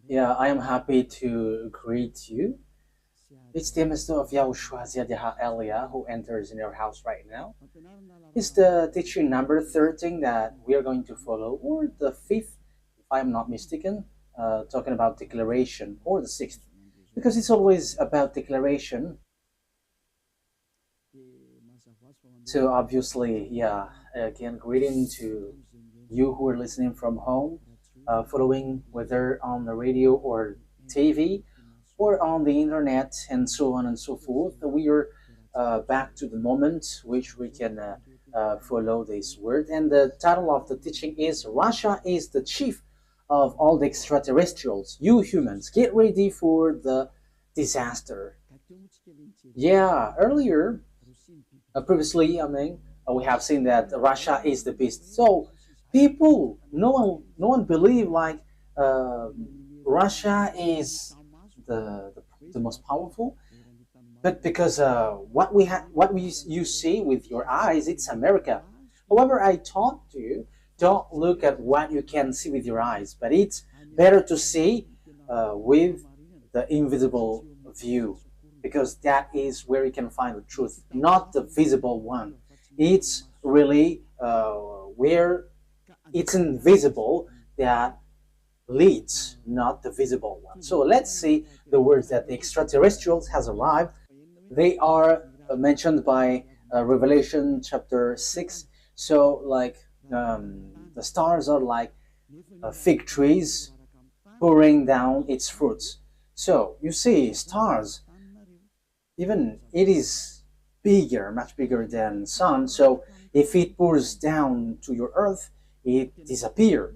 Yeah, I am happy to greet you. It's the Master of YAHOSHUAH Elia who enters in your house right now. It's the teaching number 13 that we are going to follow, or the fifth, if I'm not mistaken, talking about declaration, or the sixth, because it's always about declaration. So obviously, yeah, again, greeting to you who are listening from home, following whether on the radio or TV or on the internet and so on and so forth. We are back to the moment which we can follow this word. And the title of the teaching is Russia is the chief of all the extraterrestrials. You humans, get ready for the disaster. Yeah, earlier previously, we have seen that Russia is the beast. So people, no one believe like uh, Russia is the most powerful. But because you see with your eyes, it's America. However, I taught you don't look at what you can see with your eyes, but it's better to see with the invisible view, because that is where you can find the truth, not the visible one. It's really where it's invisible that leads, not the visible one. So let's see the words that the extraterrestrials has arrived. They are mentioned by Revelation chapter 6. So like the stars are like fig trees pouring down its fruits. So you see stars, even it is bigger, much bigger than sun. So if it pours down to your earth, it disappears.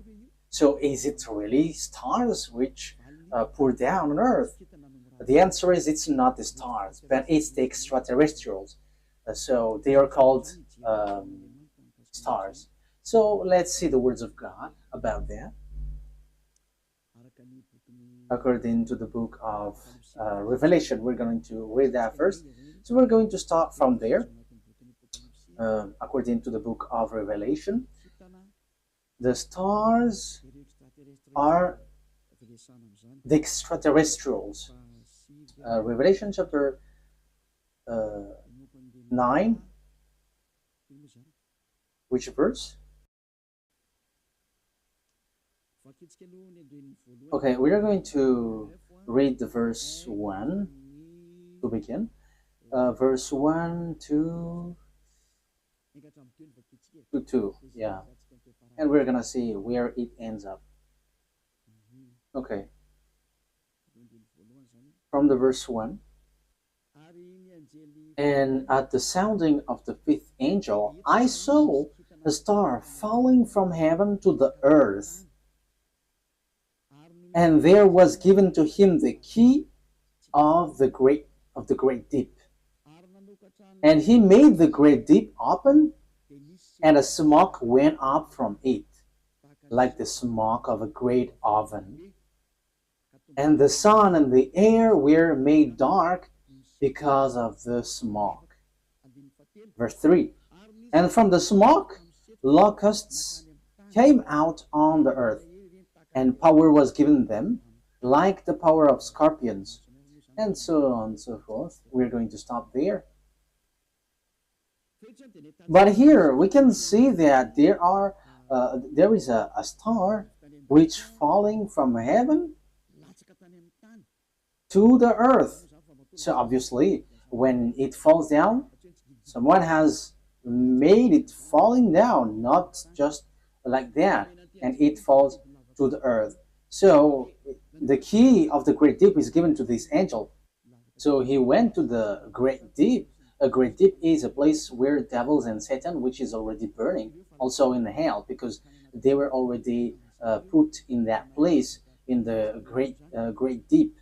So is it really stars which pour down on earth? The answer is it's not the stars, but it's the extraterrestrials. So they are called stars. So let's see the words of God about that. According to the book of Revelation, we're going to read that first. So we're going to start from there. According to the book of Revelation, the stars are the extraterrestrials. Revelation chapter 9, which verse? Okay, we are going to read the verse 1 to begin. Verse 1 to 2, yeah. And we're gonna see where it ends up. Okay, from the verse 1. And at the sounding of the fifth angel, I saw a star falling from heaven to the earth. And there was given to him the key of the great deep. And he made the great deep open, and a smoke went up from it, like the smoke of a great oven. And the sun and the air were made dark because of the smoke. Verse 3. And from the smoke, locusts came out on the earth, and power was given them, like the power of scorpions, and so on and so forth. We're going to stop there. But here we can see that there is a star which falling from heaven to the earth. So obviously, when it falls down, someone has made it falling down, not just like that, and it falls to the earth. So the key of the great deep is given to this angel. So he went to the great deep. A great deep is a place where devils and Satan, which is already burning, also in hell, because they were already put in that place in the great deep,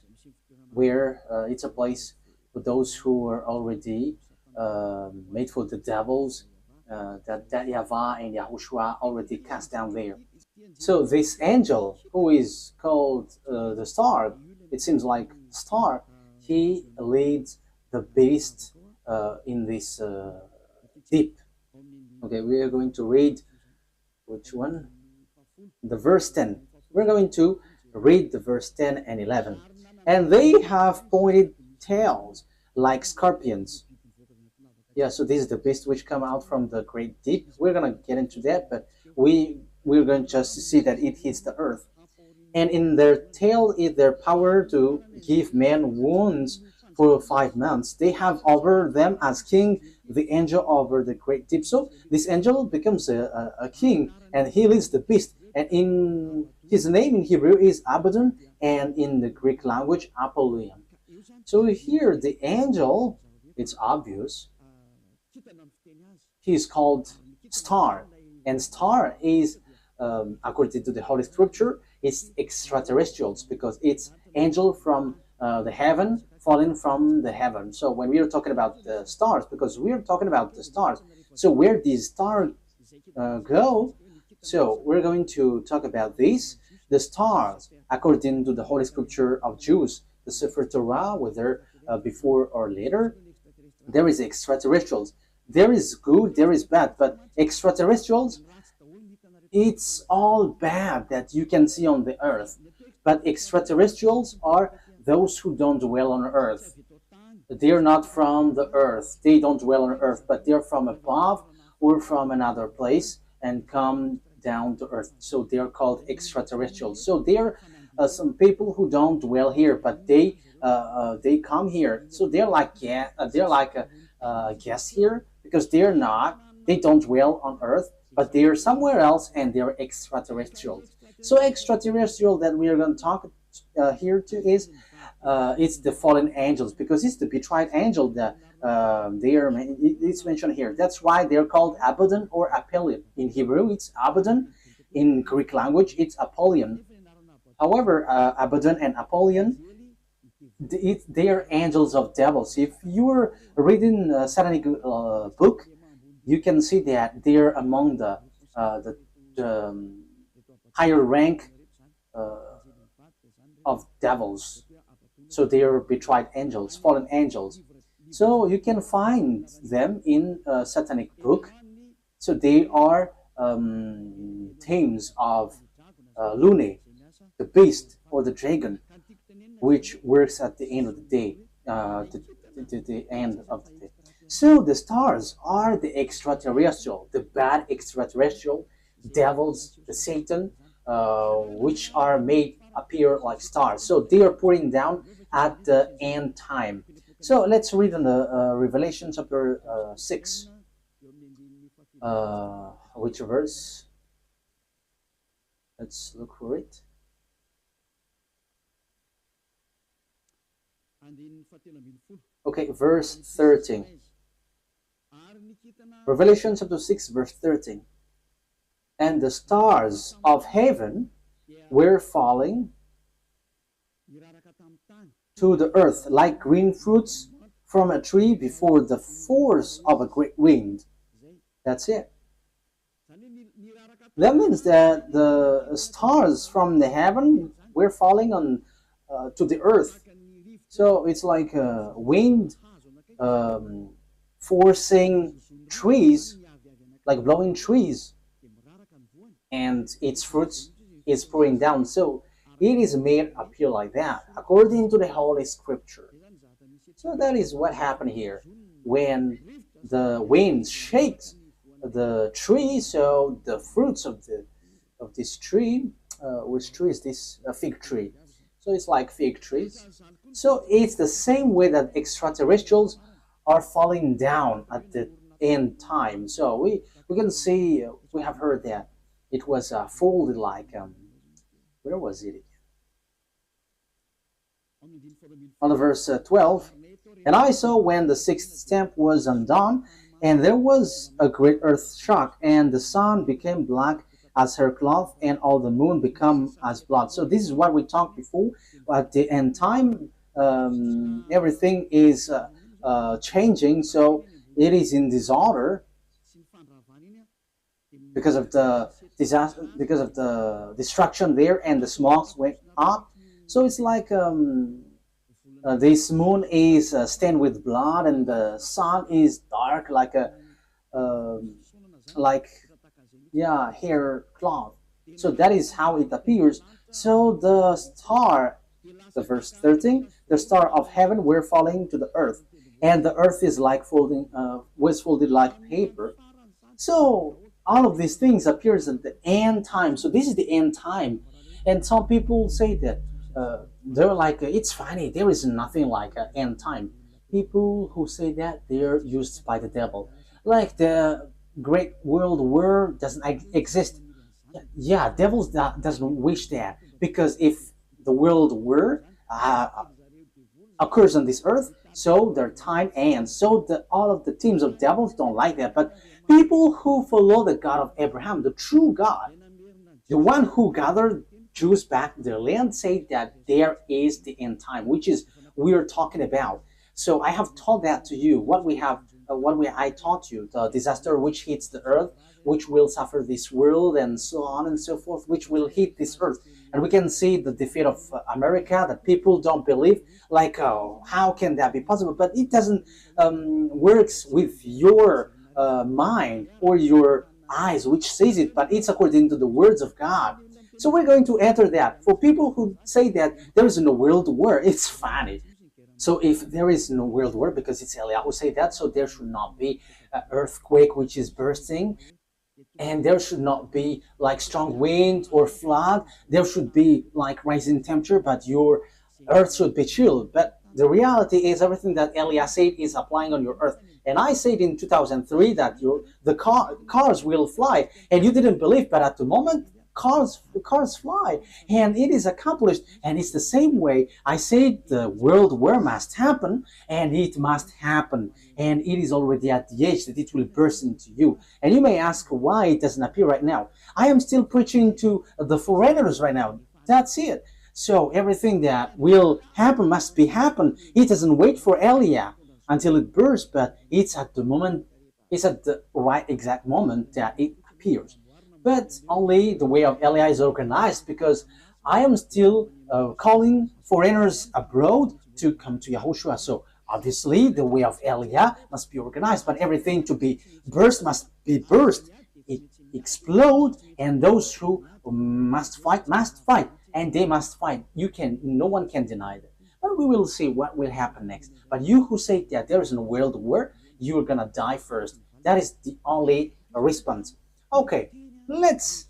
where it's a place for those who are already made for the devils, that YAHVAH and YAHOSHUAH already cast down there. So this angel, who is called the star, it seems like star, he leads the beast in this deep. Okay, we are going to read which one? The verse 10. We're going to Read the verse 10 and 11. And they have pointed tails like scorpions. Yeah, so this is the beast which come out from the great deep. We're gonna get into that, but we're going just to see that it hits the earth. And in their tail is their power to give men wounds for 5 months. They have over them as king the angel over the great deep. So this angel becomes a king, and he leads the beast. And in his name in Hebrew is Abaddon, and in the Greek language Apollyon. So here the angel, it's obvious, he is called star, and star is according to the Holy Scripture, it's extraterrestrials because it's angel from the heaven falling from the heaven. So when we are talking about the stars, because we are talking about the stars, so where these stars go, so we're going to talk about this. The stars, according to the Holy Scripture of Jews, the Sefer Torah, whether before or later, there is extraterrestrials. There is good, there is bad, but extraterrestrials, it's all bad that you can see on the earth. But extraterrestrials are those who don't dwell on earth. They're not from the earth. They don't dwell on earth, but they're from above or from another place and come down to earth. So they're called extraterrestrials. So they're some people who don't dwell here, but they come here. So they're like, yeah, they're like guests here because they don't dwell on earth, but they're somewhere else and they're extraterrestrials. So extraterrestrial that we are going to talk here to is it's the fallen angels because it's the betrayed angel that it's mentioned here. That's why they're called Abaddon or Apollyon. In Hebrew, it's Abaddon. In Greek language, it's Apollyon. However, Abaddon and Apollyon, they are angels of devils. If you're reading a satanic book, you can see that they're among the higher rank of devils. So they are betrayed angels, fallen angels. So you can find them in a satanic book. So they are themes of Lune, the beast or the dragon, which works at the end of the day, the end of the day. So the stars are the extraterrestrial, the bad extraterrestrial, devils, the Satan, which are made appear like stars. So they are pouring down at the end time. So let's read in the Revelation chapter 6. Which verse? Let's look for it. Okay, verse 13. Revelation chapter 6, verse 13. And the stars of heaven were falling to the earth like green fruits from a tree before the force of a great wind. That's it. That means that the stars from the heaven were falling on to the earth. So it's like a wind forcing trees, like blowing trees, and its fruits is pouring down. So it is made appear like that, according to the Holy Scripture. So that is what happened here. When the wind shakes the tree, so the fruits of this tree, which tree is this? A fig tree. So it's like fig trees. So it's the same way that extraterrestrials are falling down at the end time. So we can see, we have heard that it was folded like, where was it? On the verse 12, and I saw when the sixth stamp was undone, and there was a great earth shock, and the sun became black as her cloth, and all the moon become as blood. So this is what we talked before. At the end time, everything is changing. So it is in disorder because of the disaster, because of the destruction there, and the smokes went up. So it's like this moon is stained with blood, and the sun is dark like a hair cloth. So that is how it appears. So the star, the verse 13, the star of heaven were falling to the earth, and the earth is like folding, was folded like paper. So all of these things appears at the end time. So this is the end time, and some people say that they're like it's funny. There is nothing like an end time. People who say that they're used by the devil, like the Great World War doesn't exist. Yeah, devils doesn't wish that because if the world war occurs on this earth, so their time ends. So all of the teams of devils don't like that. But people who follow the God of Abraham, the true God, the one who gathered Jews back their land, say that there is the end time, which is we are talking about. So I have taught that to you. I taught you the disaster which hits the earth, which will suffer this world, and so on and so forth, which will hit this earth. And we can see the defeat of America that people don't believe. Like, oh, how can that be possible? But it doesn't works with your mind or your eyes, which says it, but it's according to the words of God. So we're going to enter that. For people who say that there is no world war, it's funny. So if there is no world war, because it's Eliyahu who say that, so there should not be an earthquake which is bursting, and there should not be like strong wind or flood. There should be like rising temperature, but your earth should be chilled. But the reality is everything that Eliyahu said is applying on your earth. And I said in 2003 that cars will fly, and you didn't believe, but at the moment cars fly, and it is accomplished. And it's the same way I said the world war must happen, and it must happen, and it is already at the age that it will burst into you. And you may ask why it doesn't appear right now. I am still preaching to the foreigners right now. That's it. So everything that will happen must be happen. It doesn't wait for Eliyahu until it bursts, but it's at the right exact moment that it appears. But only the way of Eliyahu is organized, because I am still calling foreigners abroad to come to YAHOSHUAH. So obviously the way of Eliyahu must be organized, but everything to be burst must be burst. It explode, and those who must fight, and they must fight. No one can deny that. But we will see what will happen next. But you who say that there is no world war, you are gonna die first. That is the only response. Okay, let's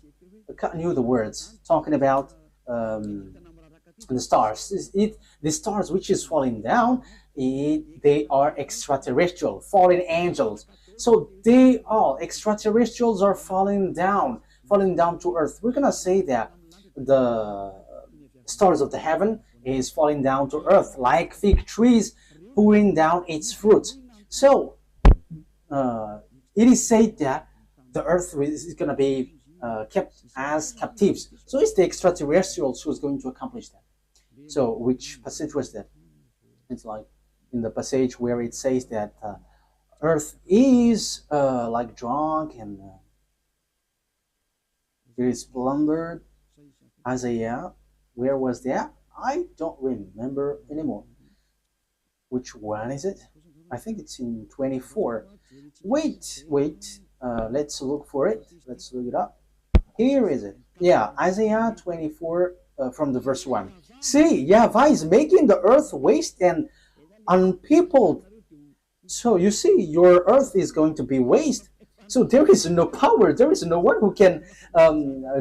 continue the words talking about the stars. The stars which is falling down, they are extraterrestrial, fallen angels. So they all extraterrestrials are falling down to earth. We're gonna say that the stars of the heaven is falling down to earth like fig trees pouring down its fruit. So it is said that the earth is going to be kept as captives. So it's the extraterrestrials who's going to accomplish that. So which passage was that? It's like in the passage where it says that earth is like drunk and it is plundered. Isaiah, where was that? I don't remember anymore. Which one is it? I think it's in 24. Wait. Let's look for it. Let's look it up. Here is it. Yeah, Isaiah 24 from the verse 1. See, YAHVAH is making the earth waste and unpeopled. So you see, your earth is going to be waste. So there is no power. There is no one who can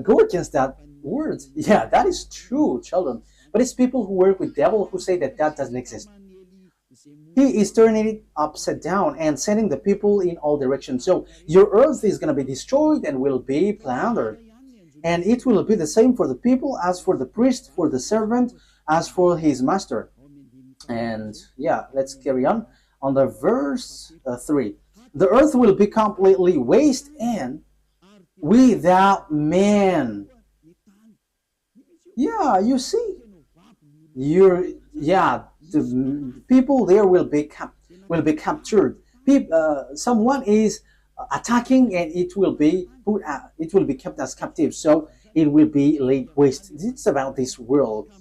go against that word. Yeah, that is true, children. But it's people who work with devil who say that doesn't exist. He is turning it upside down and sending the people in all directions. So your earth is going to be destroyed and will be plundered. And it will be the same for the people, as for the priest, for the servant, as for his master. And yeah, let's carry on. On the verse 3. The earth will be completely waste and without man. Yeah, you see. The people there will be captured. Someone is attacking, and it will be kept as captive. So it will be laid waste. It's about this world,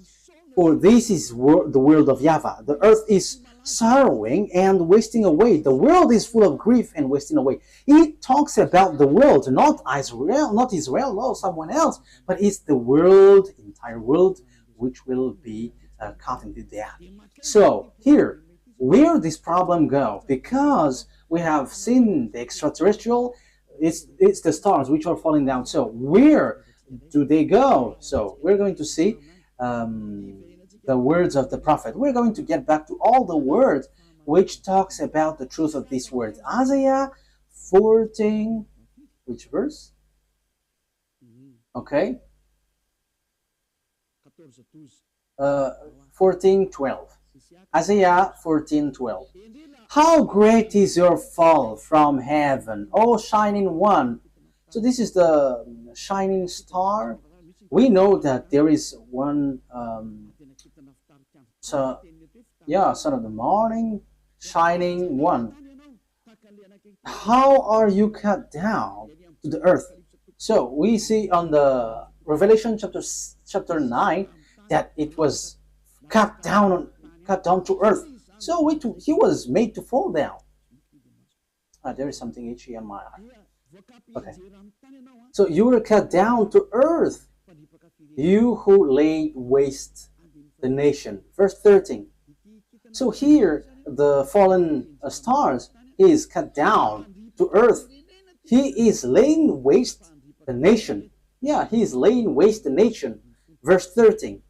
for this is the world of YAHVAH. The earth is sorrowing and wasting away. The world is full of grief and wasting away. It talks about the world, not Israel, no, someone else, but it's the world, entire world, which will be caught into death. So here, where this problem go? Because we have seen the extraterrestrial, it's the stars which are falling down. So where do they go? So we're going to see the words of the prophet. We're going to get back to all the words which talks about the truth of these words. Isaiah 14, which verse? Okay. 14:12. Isaiah 14:12. How great is your fall from heaven, O shining one. So this is the shining star. We know that there is one son of the morning, shining one. How are you cut down to the earth? So we see on the Revelation chapter 9 that it was cut down to earth. So he was made to fall down. There is something itchy on my eye. Okay. So you were cut down to earth, you who laid waste the nation. Verse 13. So here, the fallen stars is cut down to earth. He is laying waste the nation. Yeah, he is laying waste the nation. Verse 13.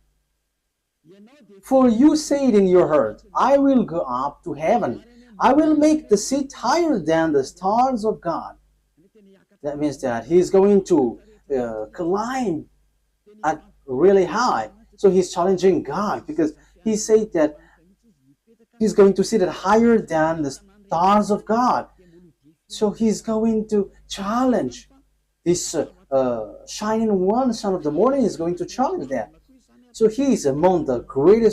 For you said in your heart, I will go up to heaven. I will make the seat higher than the stars of God. That means that he's going to climb at really high. So he's challenging God because he said that he's going to sit at higher than the stars of God. So he's going to challenge this shining one, son of the morning, is going to challenge that. So he is among the greater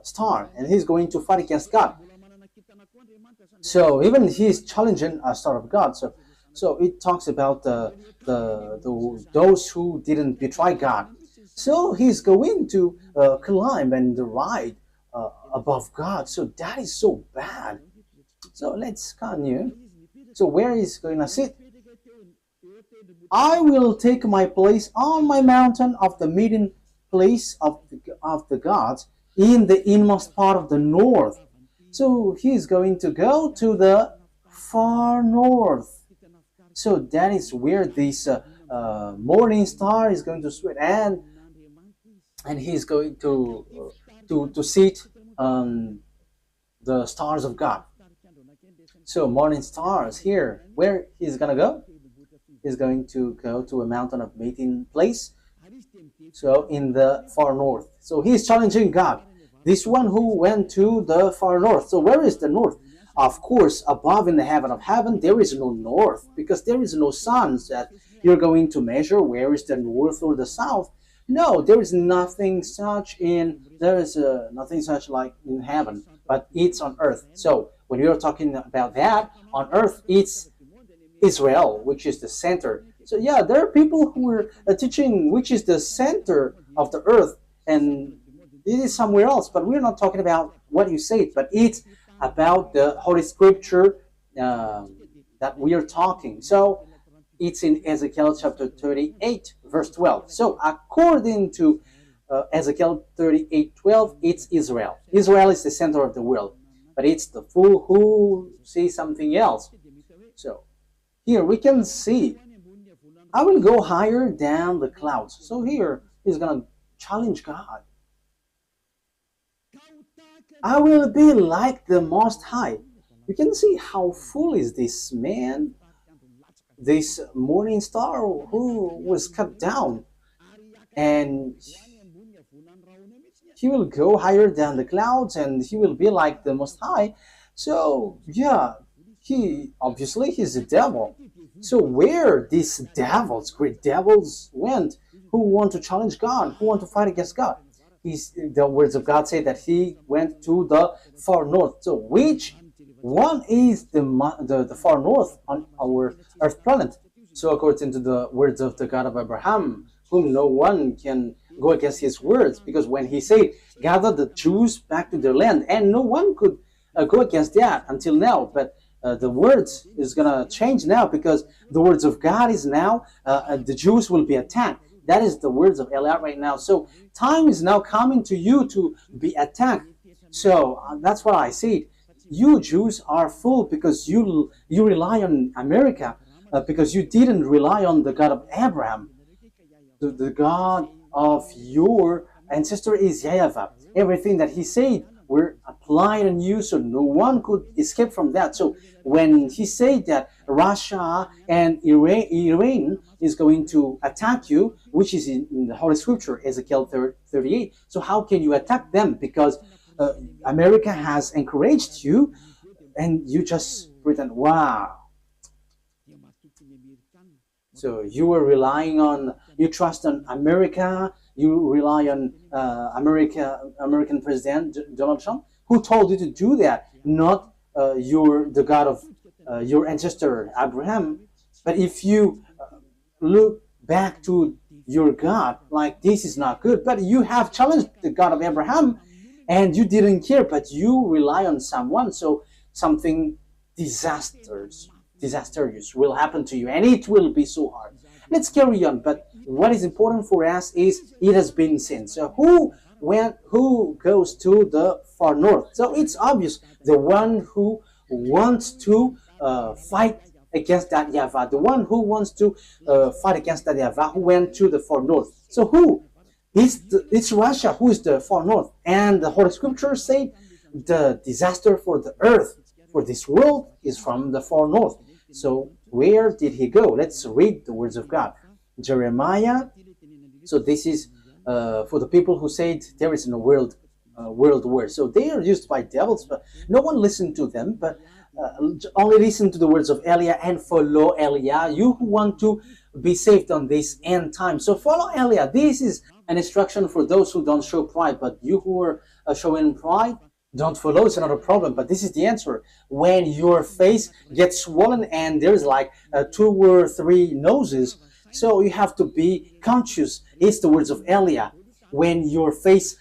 star, and he's going to fight against God. So even he's challenging a star of God. So it talks about those who didn't betray God. So he's going to climb and ride above God. So that is so bad. So let's continue. So where is going to sit? I will take my place on my mountain of the meeting place of the gods in the inmost part of the north. So he's going to go to the far north. So that is where this morning star is going to sweat, and he's going to sit on the stars of God. So morning stars here, where he's gonna go? He's going to go to a mountain of meeting place. So in the far north. So he's challenging God. This one who went to the far north. So where is the north? Of course, above in the heaven of heaven, there is no north, because there is no sun that you're going to measure where is the north or the south. No, there is nothing such nothing such like in heaven, but it's on earth. So when you're talking about that, on earth, it's Israel, which is the center. So yeah, there are people who are teaching which is the center of the earth, and it is somewhere else. But we're not talking about what you say, but it's about the Holy Scripture that we are talking. So it's in Ezekiel chapter 38, verse 12. So according to Ezekiel 38:12, it's Israel. Israel is the center of the world, but it's the fool who sees something else. So here we can see, I will go higher than the clouds. So here he's going to challenge God. I will be like the Most High. You can see how fool is this man, this morning star who was cut down, and he will go higher than the clouds, and he will be like the Most High. So yeah, he's a devil. So where these devils, great devils, went, who want to challenge God, who want to fight against God? The words of God say that he went to the far north. So which one is the far north on our earth planet? So according to the words of the God of Abraham, whom no one can go against his words, because when he said, gather the Jews back to their land, and no one could go against that until now. But the words is going to change now, because the words of God is now, the Jews will be attacked. That is the words of Eliot right now. So time is now coming to you to be attacked. So that's why I said, you Jews are fool, because you rely on America, because you didn't rely on the God of Abraham. The God of your ancestor is YAHVAH. Everything that he said were applied on you, so no one could escape from that. So when he said that Russia and Iran is going to attack you, which is in the Holy Scripture, Ezekiel 38, so how can you attack them? Because America has encouraged you, and you just pretend, wow. So you were relying on, you trust on America, you rely on American President Donald Trump, who told you to do that, not the God of your ancestor Abraham. But if you look back to your God, like, this is not good, but you have challenged the God of Abraham, and you didn't care, but you rely on someone, so something disastrous will happen to you, and it will be so hard. Let's carry on. But what is important for us is, it has been seen. So who goes to the far north? So it's obvious, the one who wants to fight against that YAHVAH, the one who wants to fight against that YAHVAH, who went to the far north. So who? It's Russia who is the far north. And the Holy Scripture said the disaster for the earth, for this world, is from the far north. So where did he go? Let's read the words of God. Jeremiah. So this is for the people who said there is no world war. So they are used by devils, but no one listened to them, but only listen to the words of Eliah and follow Eliah. You who want to be saved on this end time, so follow Eliah. This is an instruction for those who don't show pride, but you who are showing pride, don't follow. It's another problem, but this is the answer. When your face gets swollen and there's like 2 or 3 noses, so you have to be conscious. It's the words of Eliah. When your face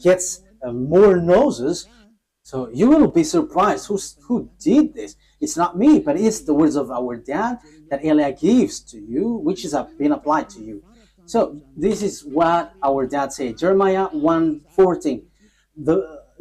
gets more noses, so you will be surprised. Who did this? It's not me, but it's the words of our dad that Eliah gives to you, which is been applied to you. So this is what our dad said. Jeremiah 1:14.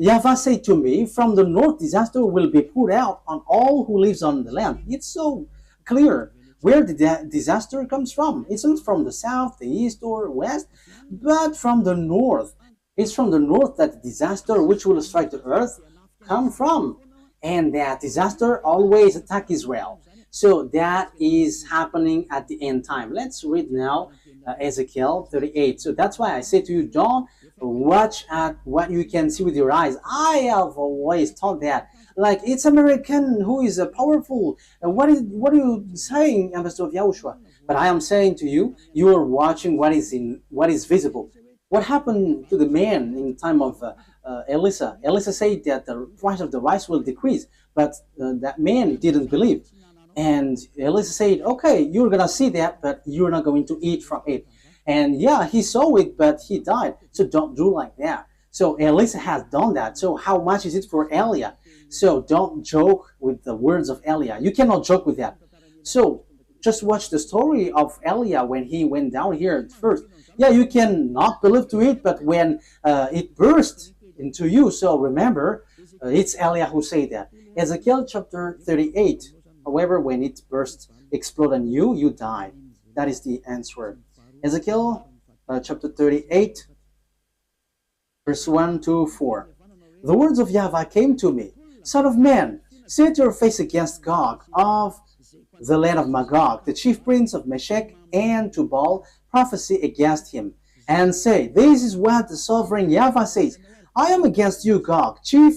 YAHVAH said to me, from the north disaster will be poured out on all who lives on the land. It's so clear where the disaster comes from. It's not from the south, the east, or west, but from the north. It's from the north that the disaster which will strike the earth come from. And that disaster always attack Israel. So that is happening at the end time. Let's read now Ezekiel 38. So that's why I say to you, don't watch at what you can see with your eyes. I have always thought that, like, it's American who is powerful. What are you saying, Ambassador of YAHOSHUAH? But I am saying to you, you are watching what is visible. What happened to the man in the time of Elisha? Elisha said that the price of the rice will decrease, but that man didn't believe. And Elisha said, okay, you're going to see that, but you're not going to eat from it. And yeah, he saw it, but he died. So don't do like that. So Elisha has done that. So how much is it for Eliah? So don't joke with the words of Eliah. You cannot joke with that. So just watch the story of Eliah when he went down here at first. Yeah, you can not believe to it, but when it burst into you, so remember, it's Eliah who said that. Ezekiel chapter 38. However, when it burst, explode on you, you die. That is the answer. Ezekiel chapter 38, verse 1 to 4. The words of YAHVAH came to me. Son of man, set your face against Gog of the land of Magog, the chief prince of Meshech and Tubal, prophesy against him, and say, this is what the sovereign YAHVAH says. I am against you, Gog, chief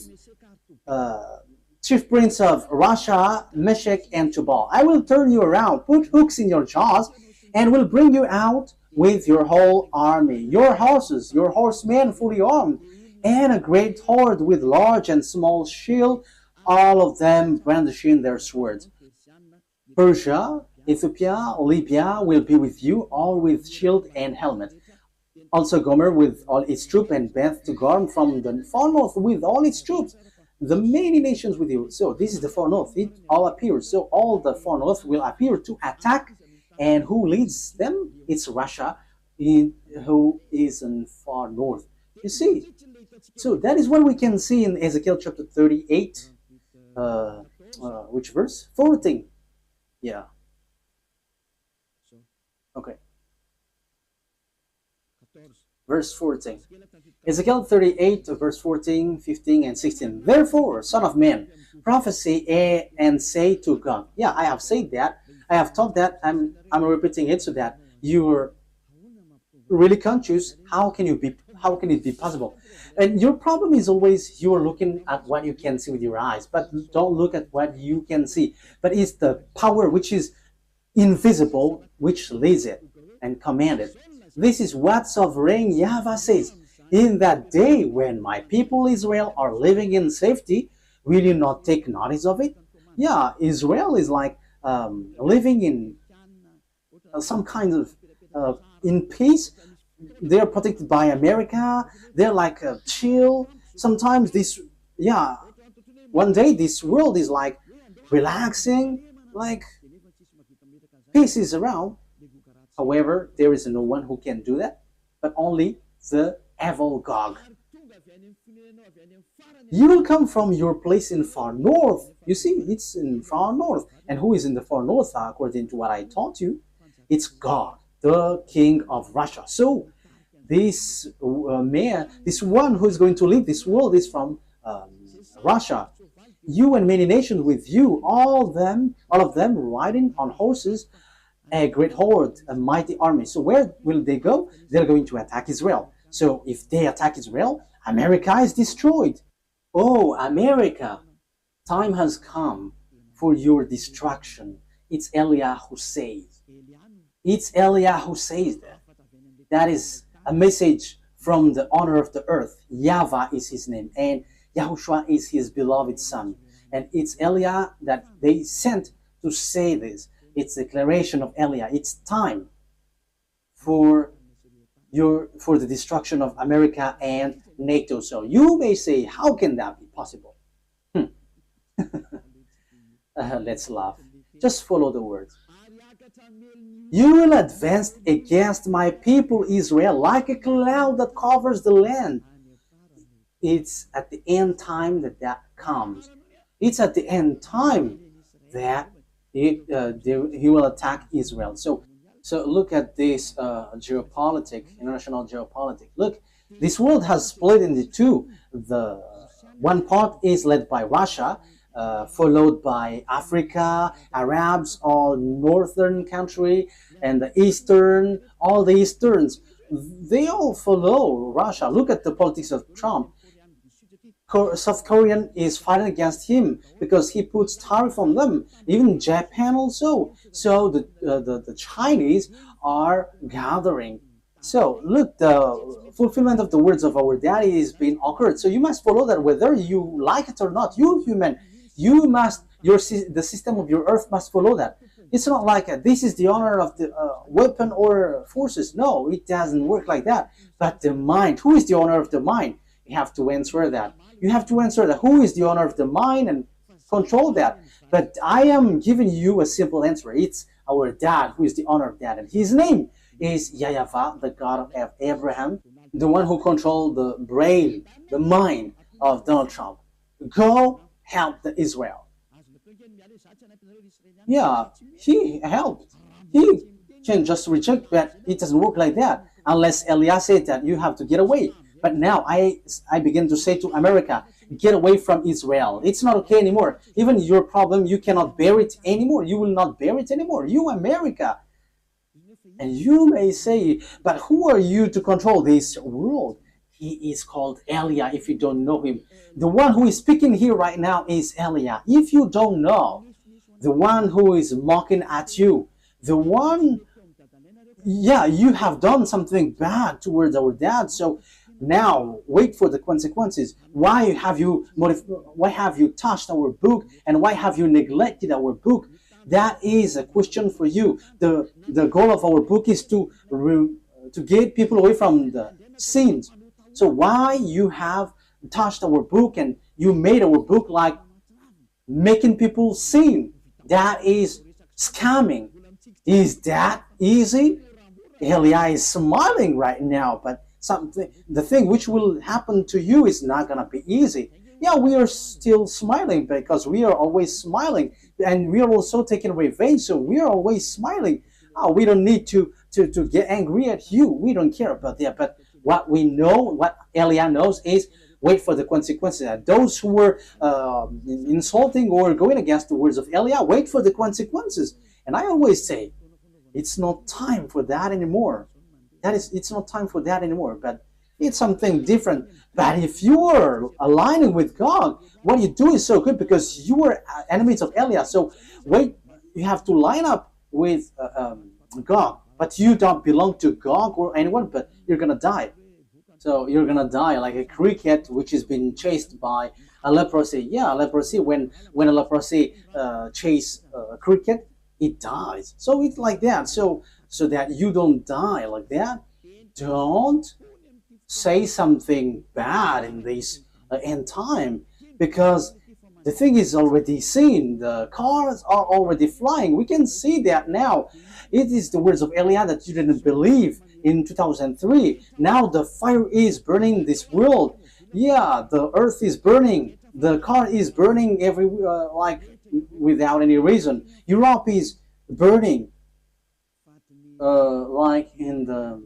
prince of Russia, Meshech, and Tubal. I will turn you around, put hooks in your jaws, and will bring you out with your whole army, your horses, your horsemen fully armed, and a great horde with large and small shield, all of them brandishing their swords. Persia, Ethiopia, Libya will be with you, all with shield and helmet. Also Gomer with all its troops, and Beth to Garm from the far north with all its troops. The many nations with you. So this is the far north. It all appears. So all the far north will appear to attack. And who leads them? It's Russia, who is in far north. You see. So that is what we can see in Ezekiel chapter 38. Which verse? 14. Yeah. Okay. Verse 14. Ezekiel 38, verse 14, 15, and 16. Therefore, son of man, prophesy and say to God. Yeah, I have said that. I have taught that. I'm repeating it so that you're really conscious. How can it be possible? And your problem is always you're looking at what you can see with your eyes, but don't look at what you can see. But it's the power which is invisible which leads it and command it. This is what sovereign YAHVAH says. In that day when my people Israel are living in safety, will you not take notice of it? Yeah, Israel is like living in some kind of in peace. They're protected by America. They're like chill. Sometimes one day this world is like relaxing, like peace is around. However, there is no one who can do that, but only the evil Gog. You will come from your place in far north. You see, it's in far north. And who is in the far north, according to what I taught you? It's God, the king of Russia. So this man, this one who is going to lead this world is from Russia. You and many nations with you, all of them riding on horses, a great horde, a mighty army. So where will they go? They're going to attack Israel. So if they attack Israel, America is destroyed. Oh, America, time has come for your destruction. It's Eliah who says. It's Eliah who says that. That is a message from the owner of the earth. YAHVAH is his name, and YAHOSHUAH is his beloved son. And it's Eliah that they sent to say this. It's a declaration of Eliah. It's time for the destruction of America and NATO. So you may say, how can that be possible? Let's laugh. Just follow the words. You will advance against my people Israel like a cloud that covers the land. It's at the end time that comes. It's at the end time that he will attack Israel. So look at this international geopolitics. Look, this world has split into two. The one part is led by Russia, followed by Africa, Arabs, all northern country, and the eastern, all the easterns. They all follow Russia. Look at the politics of Trump. South Korean is fighting against him because he puts tariff on them. Even Japan also. So the Chinese are gathering. So look, the fulfillment of the words of our daddy is being occurred. So you must follow that whether you like it or not. You human, you must, the system of your earth must follow that. It's not like this is the honor of the weapon or forces. No, it doesn't work like that. But the mind, who is the honor of the mind? You have to answer that. You have to answer that. Who is the owner of the mind and control that? But I am giving you a simple answer. It's our dad who is the owner of that. And his name is YAHVAH, the God of Abraham, the one who controlled the brain, the mind of Donald Trump. Go help the Israel. Yeah, he helped. He can just reject that. It doesn't work like that. Unless Eliah said that you have to get away. But now I begin to say to America, get away from Israel. It's not okay anymore. Even your problem, you cannot bear it anymore. You will not bear it anymore. You, America. And you may say, but who are you to control this world? He is called Eliah if you don't know him. The one who is speaking here right now is Eliah. If you don't know, the one who is mocking at you, the one, yeah, you have done something bad towards our dad. So now wait for the consequences. Why have you touched our book, and why have you neglected our book? That is a question for you. The goal of our book is to to get people away from the sins. So why you have touched our book and you made our book like making people sin? That is scamming. Is that easy? Elia is smiling right now, but the thing which will happen to you is not gonna be easy. Yeah, we are still smiling because we are always smiling, and we are also taking revenge, so we are always smiling. Oh, we don't need to get angry at you. We don't care about that. But what we know, what Elia knows, is wait for the consequences. And those who were insulting or going against the words of Elia, wait for the consequences. And I always say, it's not time for that anymore. It's not time for that anymore. But it's something different. But if you are aligning with God, what you do is so good because you are enemies of Elia. So wait, you have to line up with God, but you don't belong to God or anyone, but you're gonna die. So you're gonna die like a cricket which has been chased by a leprosy. Yeah, leprosy. When a leprosy chase a cricket, it dies. So it's like that. So that you don't die like that, don't say something bad in this end time, because the thing is already seen. The cars are already flying. We can see that now. It is the words of Elia that you didn't believe in 2003. Now the fire is burning this world. Yeah, the earth is burning. The car is burning everywhere, like without any reason. Europe is burning, like in the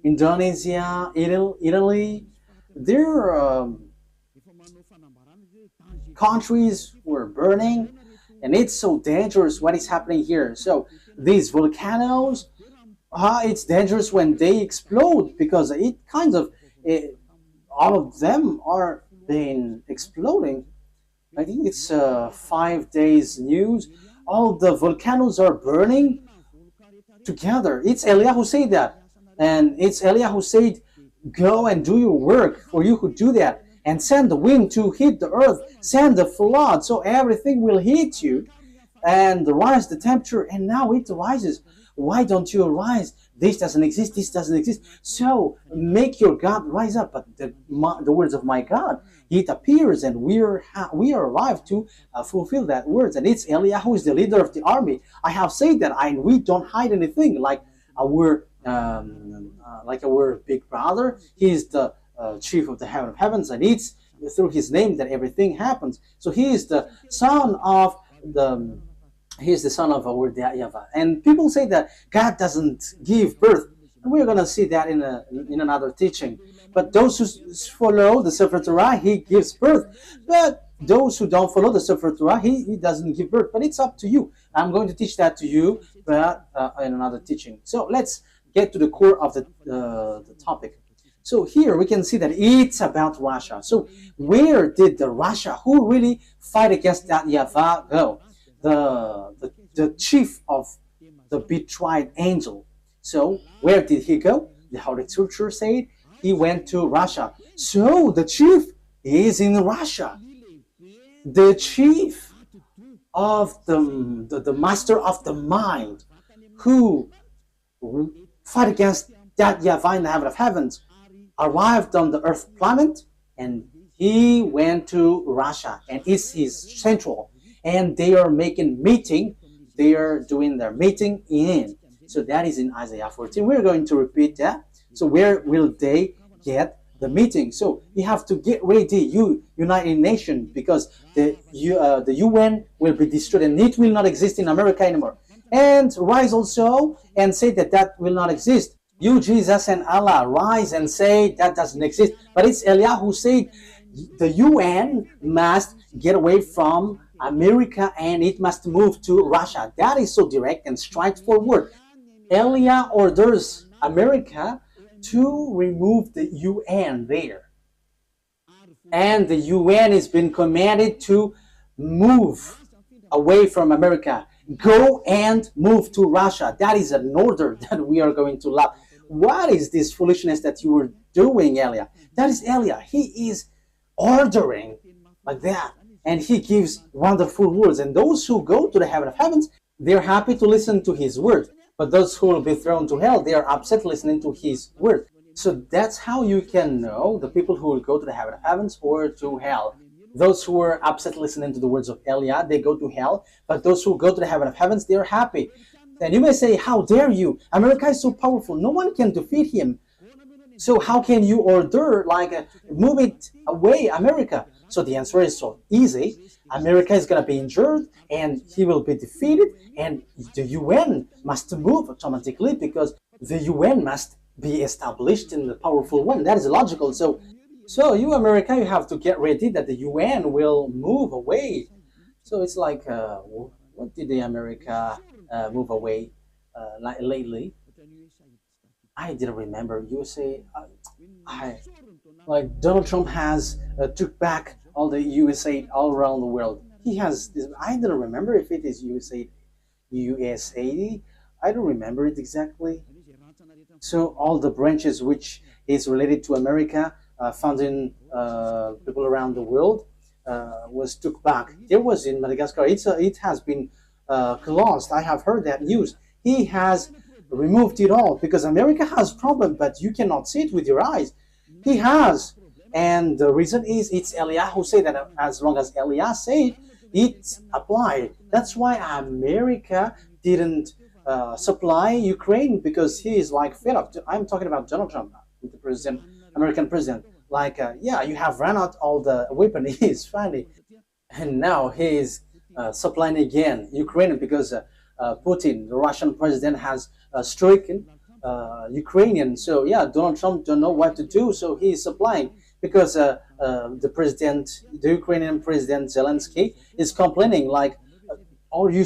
Indonesia, Italy. Their countries were burning, and it's so dangerous what is happening here. So these volcanoes, it's dangerous when they explode, because it kind of all of them are been exploding. I think it's 5 days news. All the volcanoes are burning together. It's Elia who said that, and it's Elia who said, "Go and do your work, for you who do that, and send the wind to hit the earth, send the flood, so everything will hit you, and rise the temperature." And now it rises. Why don't you rise? This doesn't exist. This doesn't exist. So make your God rise up. But the words of my God, it appears, and we are arrived to fulfill that words. And it's Elia who is the leader of the army. I have said that, and we don't hide anything. Like our big brother, he is the chief of the heaven of heavens, and it's through his name that everything happens. So he is the son of our YAHVAH. And people say that God doesn't give birth, and we're going to see that in another teaching. But those who follow the Sefer Torah, he gives birth. But those who don't follow the Sefer Torah, he doesn't give birth. But it's up to you. I'm going to teach that to you, but in another teaching. So let's get to the core of the topic. So here we can see that it's about Russia. So where did the Russia who really fight against that YAHVAH go? The chief of the betrayed angel. So where did he go? The Holy Scripture said he went to Russia. So the chief is in Russia. The chief of the master of the mind who fight against that YAHVAH in the heaven of heavens arrived on the earth planet, and he went to Russia, and it's his central. And they are making meeting. They are doing their meeting in. So that is in Isaiah 14. We're going to repeat that. So where will they get the meeting? So you have to get ready, you United Nations, because the UN will be destroyed, and it will not exist in America anymore. And rise also and say that will not exist. You, Jesus and Allah, rise and say that doesn't exist. But it's Elia who said the UN must get away from America and it must move to Russia. That is so direct and straightforward. Elia orders America to remove the UN there. And the UN has been commanded to move away from America. Go and move to Russia. That is an order that we are going to love. What is this foolishness that you were doing, Elia? That is Elia. He is ordering like that. And he gives wonderful words. And those who go to the heaven of heavens, they're happy to listen to his words. But those who will be thrown to hell, they are upset listening to his word. So that's how you can know the people who will go to the heaven of heavens or to hell. Those who are upset listening to the words of Eliah, they go to hell. But those who go to the heaven of heavens, they are happy. Then you may say, how dare you? America is so powerful. No one can defeat him. So how can you order, move it away, America? So the answer is so easy. America is going to be injured and he will be defeated, and the UN must move automatically because the UN must be established in the powerful one. That is logical. So you, America, you have to get ready that the UN will move away. So it's like, what did the America move away lately? I didn't remember. USA, like Donald Trump has took back all the USA all around the world. He has this, I don't remember if it is USA. I don't remember it exactly. So all the branches which is related to America, funding people around the world, was took back. There was in Madagascar. It has been closed. I have heard that news. He has removed it all because America has problem, but you cannot see it with your eyes. He has. And the reason is it's Eliah who said that as long as Eliah said, it's applied. That's why America didn't supply Ukraine, because he is like fed up. I'm talking about Donald Trump, the president, American president. Like, yeah, you have run out all the weapon. He's funny. And now he's supplying again Ukraine because Putin, the Russian president, has stricken Ukrainian. So yeah, Donald Trump don't know what to do, so he's supplying. Because the Ukrainian president Zelensky is complaining like, are you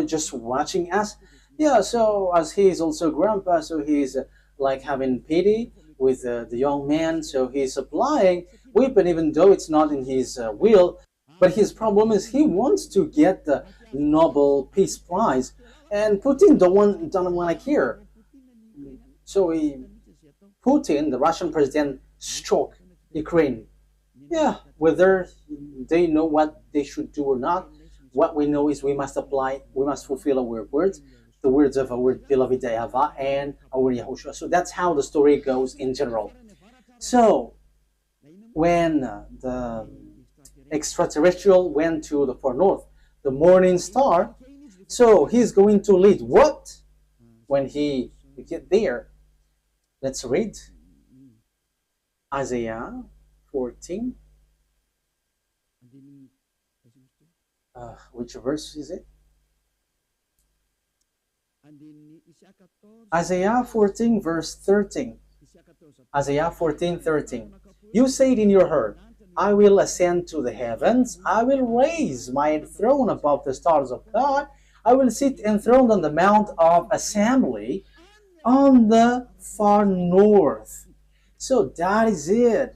just watching us? Yeah, so as he is also grandpa, so he's like having pity with the young man, so he's supplying weapon even though it's not in his will. But his problem is he wants to get the Nobel Peace Prize, and Putin don't want to hear. So Putin, the Russian president, struck Ukraine. Yeah, whether they know what they should do or not, what we know is we must fulfill our words, the words of our beloved YAHVAH and our YAHOSHUAH. So that's how the story goes in general. So when the extraterrestrial went to the far north, the morning star, so he's going to lead what? When we get there, let's read Isaiah 14. Which verse is it? Isaiah 14 verse 13. Isaiah 14:13. You said in your heart, I will ascend to the heavens, I will raise my throne above the stars of God, I will sit enthroned on the mount of assembly on the far north. So that is it.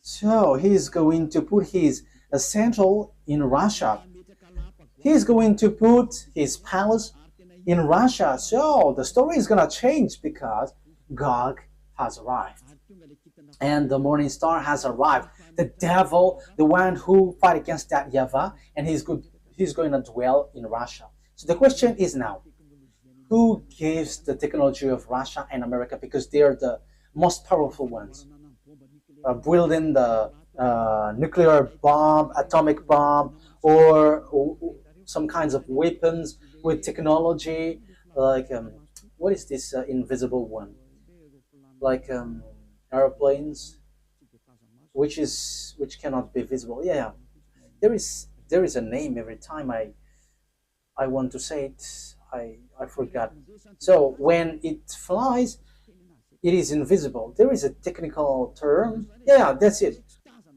So he's going to put his central in Russia. He's going to put his palace in Russia. So the story is going to change because God has arrived. And the morning star has arrived. The devil, the one who fight against that YAHVAH, and he's going to dwell in Russia. So the question is now, who gives the technology of Russia and America, because they are the most powerful ones, building the nuclear bomb, atomic bomb, or some kinds of weapons with technology, like what is this invisible one? Like airplanes, which cannot be visible. Yeah, there is a name every time I want to say it. I forgot. So when it flies, it is invisible. There is a technical term. Yeah, that's it.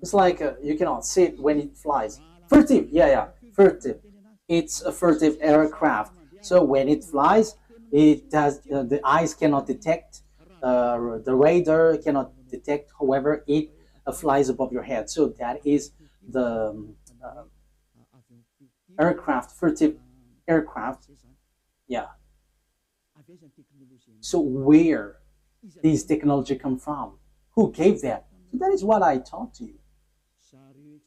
It's like you cannot see it when it flies. Furtive. Yeah, furtive. It's a furtive aircraft. So when it flies, it does. The eyes cannot detect. The radar cannot detect. However, it flies above your head. So that is the aircraft, furtive aircraft. Yeah. So where these technology come from? Who gave that? So that is what I taught you.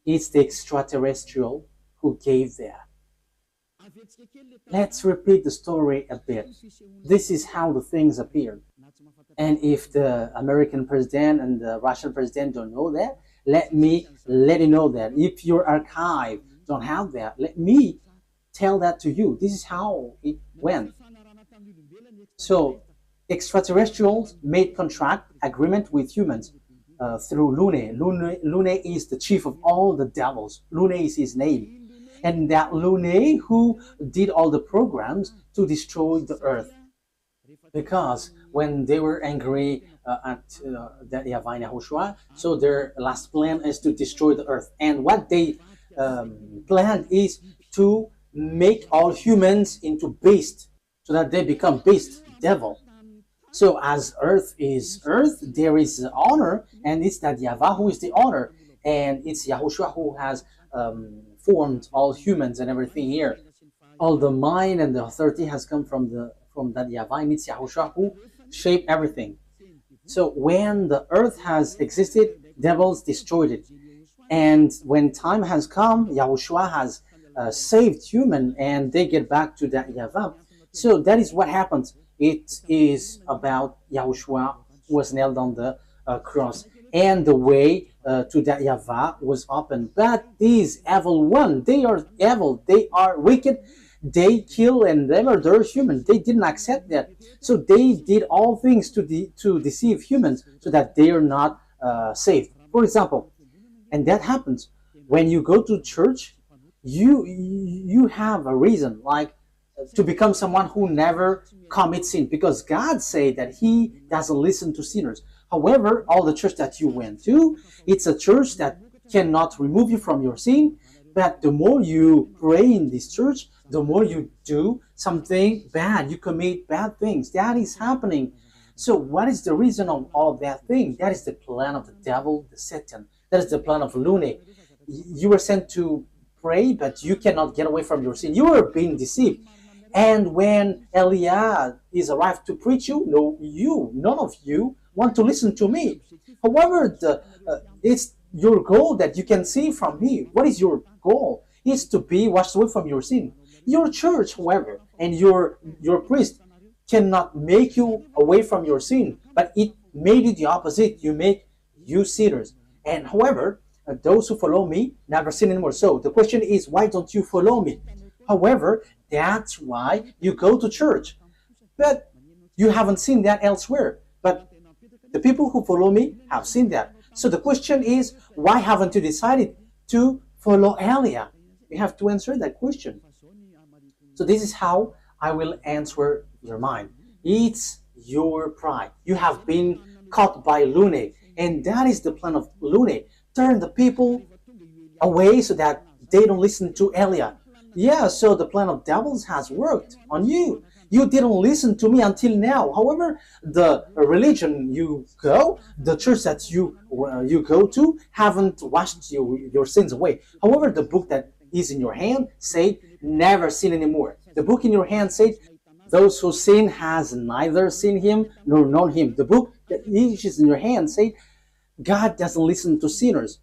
It's the extraterrestrial who gave that. Let's repeat the story a bit. This is how the things appeared. And if the American president and the Russian president don't know that, let me let you know that. If your archive don't have that, let me tell that to you. This is how it went. So extraterrestrials made contract agreement with humans through Lune. Lune is the chief of all the devils. Lune is his name. And that Lune who did all the programs to destroy the earth. Because when they were angry at that YAHVAH and YAHOSHUAH, so their last plan is to destroy the earth. And what they planned is to make all humans into beasts, so that they become beast, devil. So as earth is earth, there is honor, and it's that YAHVAH who is the honor, and it's YAHOSHUAH who has formed all humans and everything here. All the mind and the authority has come from that YAHVAH, and it's YAHOSHUAH who shaped everything. So when the earth has existed, devils destroyed it. And when time has come, YAHOSHUAH has saved human, and they get back to that YAHVAH. So that is what happens. It is about YAHOSHUAH who was nailed on the cross, and the way to that YAHVAH was open. But these evil ones, they are evil, they are wicked, they kill and they murder humans. They didn't accept that. So they did all things to deceive humans so that they are not saved. For example, and that happens when you go to church, you have a reason, like to become someone who never commits sin, because God said that He doesn't listen to sinners. However, all the church that you went to, it's a church that cannot remove you from your sin. But the more you pray in this church, the more you do something bad, you commit bad things. That is happening. So what is the reason of all that thing? That is the plan of the devil, the Satan. That is the plan of Lune. You were sent to pray, but you cannot get away from your sin. You are being deceived. And when Eliah is arrived to preach you, none of you want to listen to me. However, it's your goal that you can see from me. What is your goal? It's to be washed away from your sin. Your church, however, and your priest cannot make you away from your sin, but it made you the opposite. You make you sinners. And however, those who follow me never sin anymore. So the question is, why don't you follow me? However, that's why you go to church. But you haven't seen that elsewhere. But the people who follow me have seen that. So the question is, why haven't you decided to follow Elia? You have to answer that question. So this is how I will answer your mind. It's your pride. You have been caught by Lune, and that is the plan of Lune. Turn the people away so that they don't listen to Elia. Yeah, so the plan of devils has worked on you. You didn't listen to me until now. However, the religion you go, the church that you go to, haven't washed your sins away. However, the book that is in your hand said, never sin anymore. The book in your hand said, those who sin has neither seen him nor known him. The book that is in your hand said, God doesn't listen to sinners.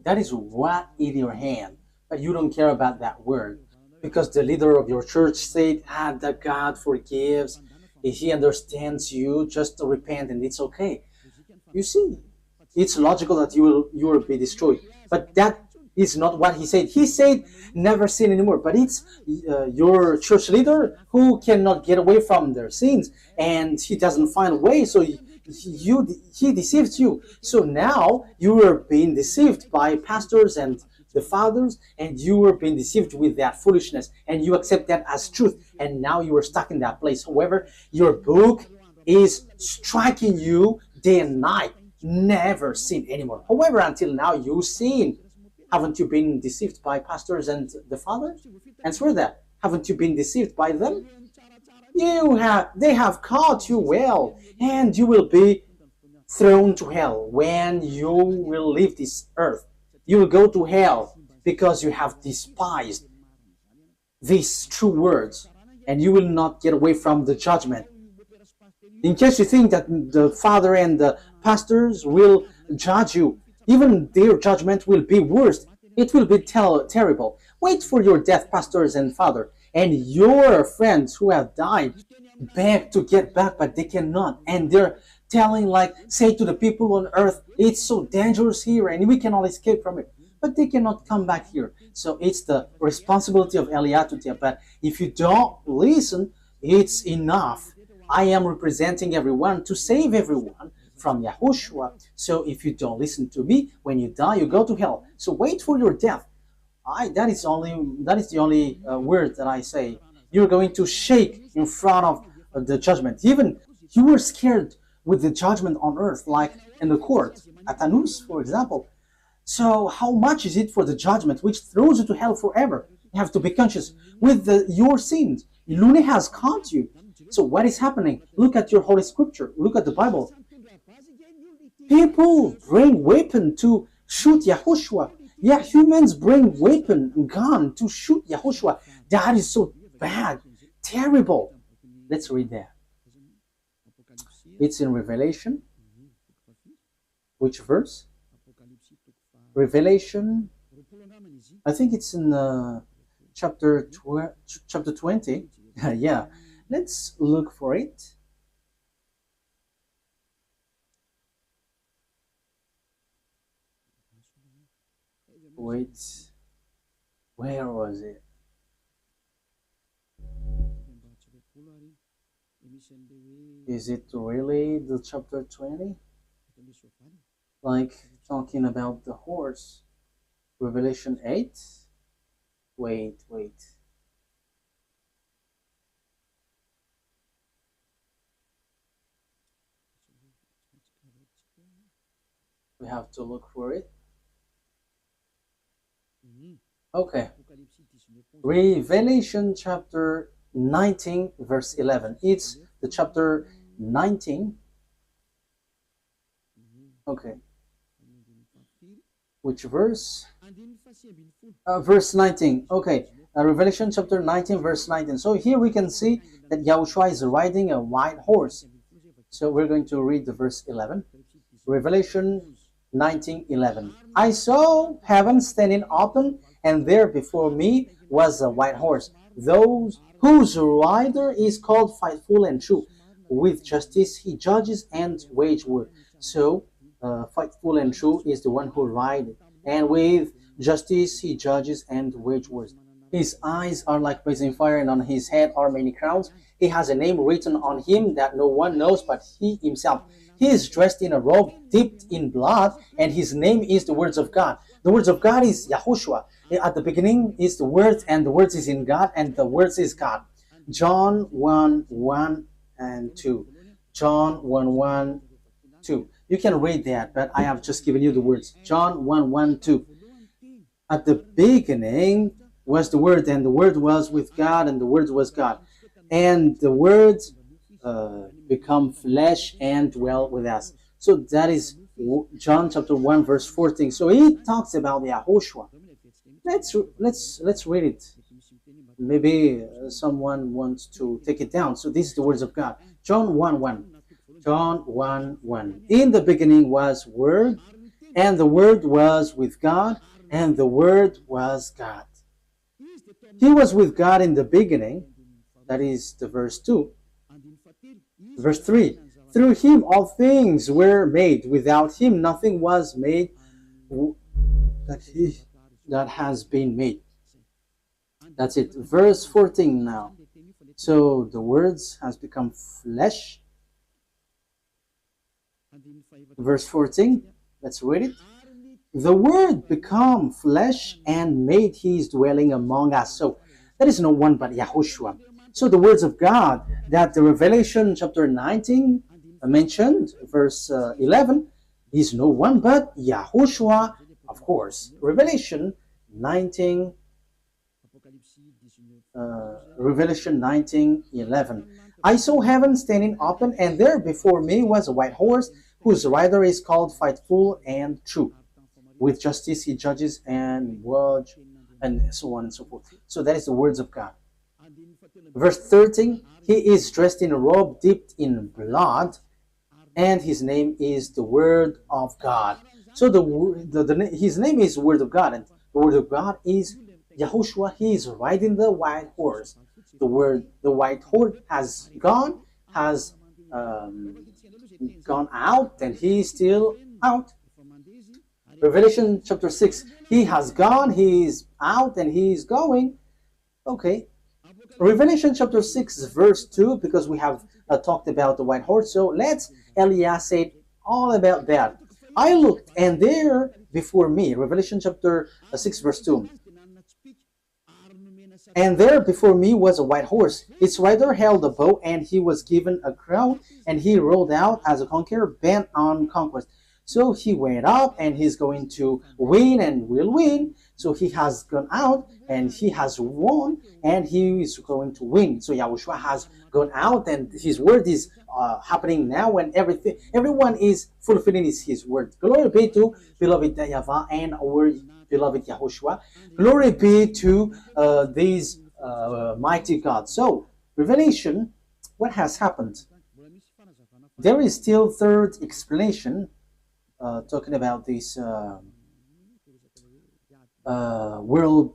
That is what in your hand. But you don't care about that word. Because the leader of your church said, that God forgives. If He understands you, just to repent and it's okay. You see, it's logical that you will be destroyed. But that is not what He said. He said, never sin anymore. But it's your church leader who cannot get away from their sins. And he doesn't find a way, so he deceives you. So now you are being deceived by pastors and the fathers, and you were being deceived with that foolishness, and you accept that as truth, and now you are stuck in that place. However, your book is striking you day and night. Never sin anymore. However, until now you sin. Haven't you been deceived by pastors and the fathers? Answer that. Haven't you been deceived by them? They have caught you well, and you will be thrown to hell when you will leave this earth. You will go to hell because you have despised these true words, and you will not get away from the judgment. In case you think that the father and the pastors will judge you, even their judgment will be worse. It will be terrible. Wait for your death, pastors and father, And your friends who have died beg to get back, but they cannot. And they're telling, like, say to the people on earth, it's so dangerous here and we cannot escape from it. But they cannot come back here. So it's the responsibility of Eliah to tell. But if you don't listen, it's enough. I am representing everyone to save everyone from Yahushua. So if you don't listen to me, when you die, you go to hell. So wait for your death. That is the only word that I say. You're going to shake in front of the judgment. Even you were scared with the judgment on earth, like in the court at Anus, for example. So how much is it for the judgment which throws you to hell forever? You have to be conscious with your sins. Lune has caught you. So what is happening? Look at your Holy Scripture. Look at the Bible. People bring weapon to shoot Yahushua. Yeah, humans bring weapon, gun to shoot Yahushua. That is so bad, terrible. Let's read that. It's in Revelation. Which verse? Revelation. I think it's in chapter 20. Yeah, let's look for it. Wait, where was it? Is it really the chapter 20? Like talking about the horse? Revelation 8? Wait. We have to look for it. Okay. Revelation chapter 19 verse 11. It's the chapter 19. Okay. Which verse? Verse 19. Okay. Revelation chapter 19 verse 19. So here we can see that Yahushua is riding a white horse. So we're going to read the verse 11. Revelation 19:11. I saw heaven standing open, and there before me was a white horse, those whose rider is called Faithful and True. With justice he judges and wage war. So Faithful and True is the one who rides, and with justice he judges and wage wars. His eyes are like blazing fire, and on his head are many crowns. He has a name written on him that no one knows but he himself. He is dressed in a robe dipped in blood, and his name is the words of God. The words of God is Yahushua. At the beginning is the Word, and the Word is in God, and the Word is God. John 1:1 and 2. John 1:1, 2. You can read that, but I have just given you the words. John 1:1, 2. At the beginning was the Word, and the Word was with God, and the Word was God. And the Word become flesh and dwell with us. So that is John chapter 1 verse 14. So he talks about YAHOSHUAH. Let's read it. Maybe someone wants to take it down. So this is the words of God. John 1:1. John 1:1. In the beginning was Word, and the Word was with God, and the Word was God. He was with God in the beginning. That is the verse 2. Verse 3. Through him all things were made. Without him nothing was made that has been made. That's it. Verse 14 now. So the words has become flesh. Verse 14. Let's read it. The Word become flesh and made his dwelling among us. So that is no one but Yahushua. So the words of God that the Revelation chapter 19 mentioned, verse 11, is no one but Yahushua, of course. Revelation 19, Revelation 19:11. I saw heaven standing open, and there before me was a white horse, whose rider is called Faithful and True. With justice he judges and watch, and so on and so forth. So that is the words of God. Verse 13, he is dressed in a robe dipped in blood, and his name is the Word of God. So his name is Word of God, and the Word of God is Yahushua, he is riding the white horse. The word the white horse has gone, has gone out, and he is still out. Revelation chapter 6, he has gone, he is out, and he is going. Okay. Revelation chapter 6, verse 2, because we have talked about the white horse. So let's Elias say all about that. I looked, and there before me, Revelation chapter 6, verse 2. And there before me was a white horse. Its rider held a bow, and he was given a crown, and he rode out as a conqueror bent on conquest. So he went up, and he's going to win and will win. So he has gone out, and he has won, and he is going to win. So Yahushua has gone out, and his word is happening now, and everyone is fulfilling his word. Glory be to beloved YAHVAH and our beloved Yahushua. Glory be to these mighty God. So Revelation, what has happened? There is still third explanation talking about this world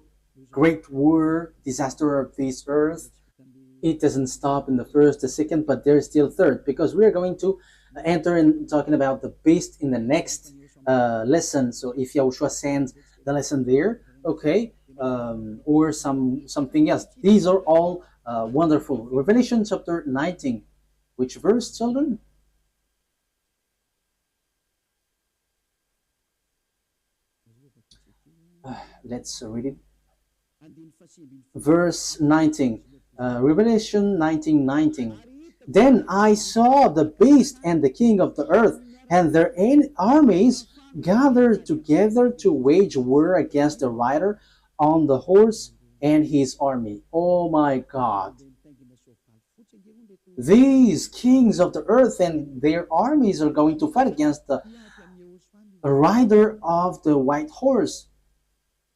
great war, disaster of this earth. It doesn't stop in the first, the second, but there's still third, because we are going to enter in talking about the beast in the next lesson. So if Yahushua sends the lesson there, okay, or something else. These are all wonderful. Revelation chapter 19. Which verse, children? Let's read it. Verse 19. Revelation 19:19. Then I saw the beast and the king of the earth and their armies gathered together to wage war against the rider on the horse and his army. Oh my God. These kings of the earth and their armies are going to fight against the rider of the white horse.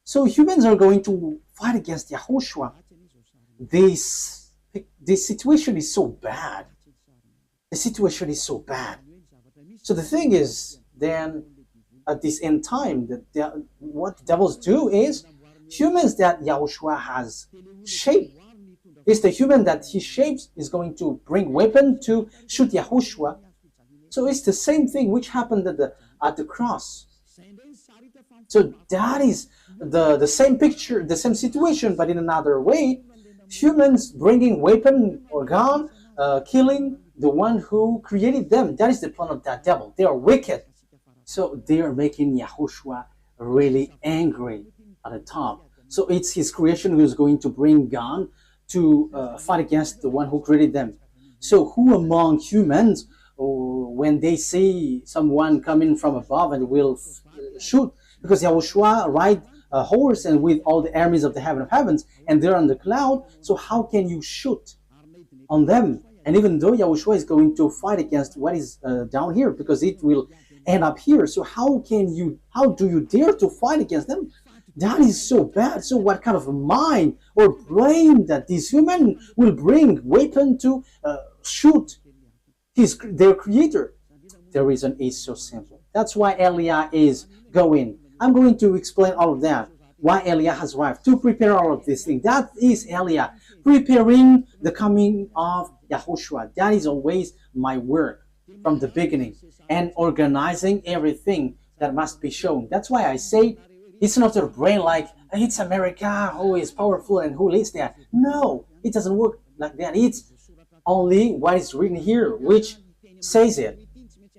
So humans are going to fight against YAHOSHUAH. This situation is so bad. The situation is so bad. So the thing is, then at this end time, what the devils do is humans that YAHOSHUAH has shaped. It's the human that he shapes is going to bring weapon to shoot YAHOSHUAH. So it's the same thing which happened at the cross. So that is the same picture, the same situation, but in another way. Humans bringing weapon or gun, killing the one who created them. That is the plan of that devil. They are wicked. So they are making YAHOSHUAH really angry at the top. So it's his creation who is going to bring gun to fight against the one who created them. So who among humans, when they see someone coming from above and will shoot, because YAHOSHUAH ride a horse and with all the armies of the heaven of heavens, and they're on the cloud, so how can you shoot on them? And even though YAHOSHUAH is going to fight against what is down here, because it will end up here, so how do you dare to fight against them? That is so bad. So what kind of mind or brain that this human will bring weapon to shoot their creator? The reason is so simple. That's why Eliah is going. I'm going to explain all of that. Why Eliah has arrived to prepare all of these things. That is Eliah preparing the coming of YAHOSHUAH. That is always my work from the beginning, and organizing everything that must be shown. That's why I say it's not your brain like it's America who is powerful and who leads that. No, it doesn't work like that. It's only what is written here which says it,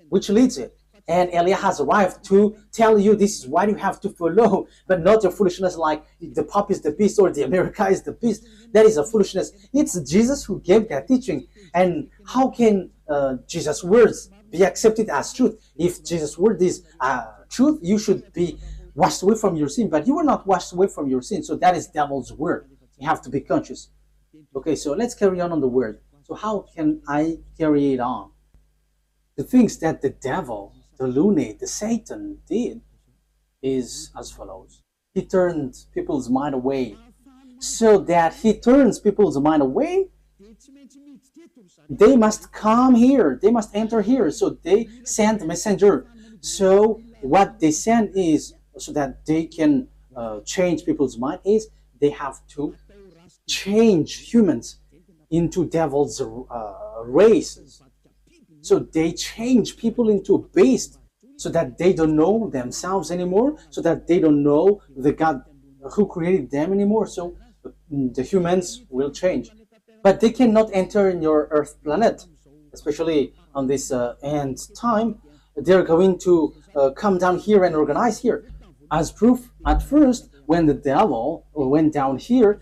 which leads it. And Eliah has arrived to tell you this is what you have to follow, but not your foolishness like the Pope is the beast or the America is the beast. That is a foolishness. It's Jesus who gave that teaching. And how can Jesus' words be accepted as truth? If Jesus' word is truth, you should be washed away from your sin, but you are not washed away from your sin. So that is devil's word. You have to be conscious. Okay, so let's carry on the word. So how can I carry it on? The things that the devil, the lunate, the Satan did is as follows. He turned people's mind away. So that he turns people's mind away, they must come here. They must enter here. So they send messenger. So what they send is, so that they can change people's mind, is they have to change humans into devil's races. So they change people into beasts so that they don't know themselves anymore, so that they don't know the God who created them anymore. So the humans will change. But they cannot enter in your Earth planet, especially on this end time. They're going to come down here and organize here. As proof, at first, when the devil went down here,